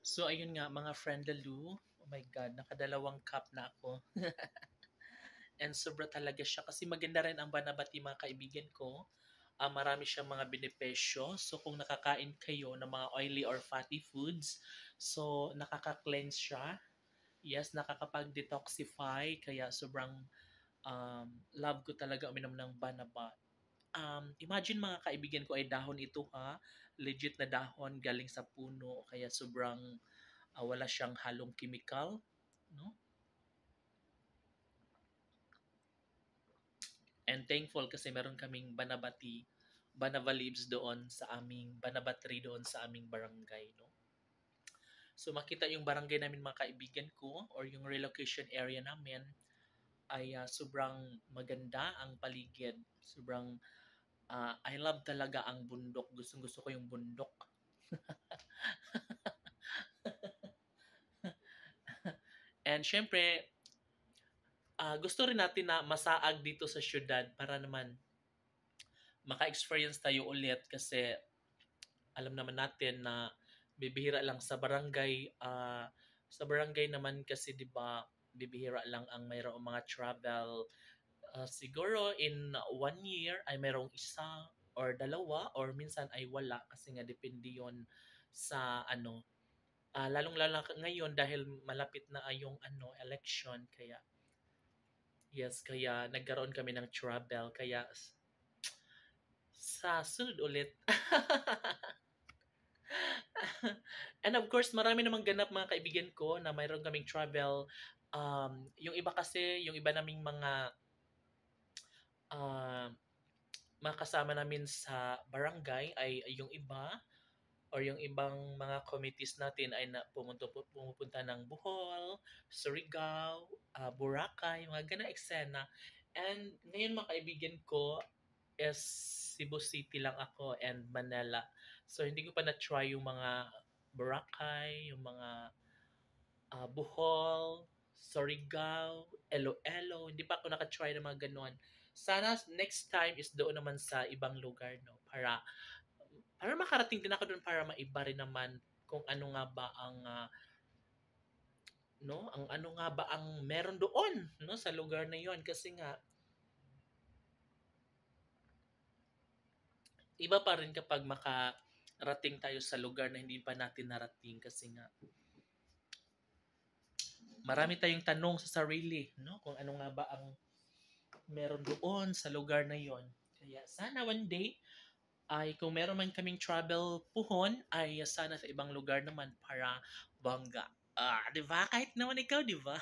So ayun nga mga friend Lalu, oh my God, nakadalawang cup na ako. And sobra talaga siya kasi maganda rin ang Banabati mga kaibigan ko. Marami siyang mga benepisyo. So kung nakakain kayo ng mga oily or fatty foods, so nakaka-cleanse siya. Yes, nakakapag-detoxify. Kaya sobrang love ko talaga uminom ng Banabat. Imagine mga kaibigan ko ay dahon ito ha. Legit na dahon galing sa puno. Kaya sobrang wala siyang halong chemical. No? And thankful kasi meron kaming Banaba leaves doon sa aming Banabatri doon sa aming barangay, no? So makita yung barangay namin mga kaibigan ko or yung relocation area namin ay sobrang maganda ang paligid. Sobrang I love talaga ang bundok. Gustong gusto ko yung bundok. And syempre, gusto rin natin na masaag dito sa syudad para naman maka-experience tayo ulit kasi alam naman natin na bibihira lang sa barangay naman kasi 'di ba bibihira lang ang mayroong mga travel. Siguro in 1 year ay mayroong isa or dalawa or minsan ay wala kasi nga depende yon sa ano, lalong-lalo ngayon dahil malapit na yung election kaya yes, kaya nagkaroon kami ng travel kaya sa sunod ulit. And of course, marami namang ganap mga kaibigan ko na mayroon kaming travel. Yung iba kasi, yung iba naming um, mga kasama namin sa barangay ay yung iba or yung ibang mga committees natin ay pumupunta ng Bohol, Surigao, Boracay, mga ganang eksena. And ngayon mga kaibigan ko is Cebu City lang ako and Manila. So hindi ko pa na-try yung mga Boracay, yung mga Bohol, Surigao, Iloilo. Hindi pa ako naka-try ng mga ganon. Sana next time is doon naman sa ibang lugar, no? Para makarating din ako doon para maiba rin naman kung ano nga ba ang no, ang ano nga ba ang meron doon, no, sa lugar na 'yon kasi nga iba pa rin kapag makarating tayo sa lugar na hindi pa natin narating kasi nga marami tayong tanong sa sarili, no? Kung ano nga ba ang meron doon sa lugar na yon. Kaya sana one day ay kung meron man kaming travel puhon ay sana sa ibang lugar naman para bangga. Di ba? Kahit naman ikaw, di ba?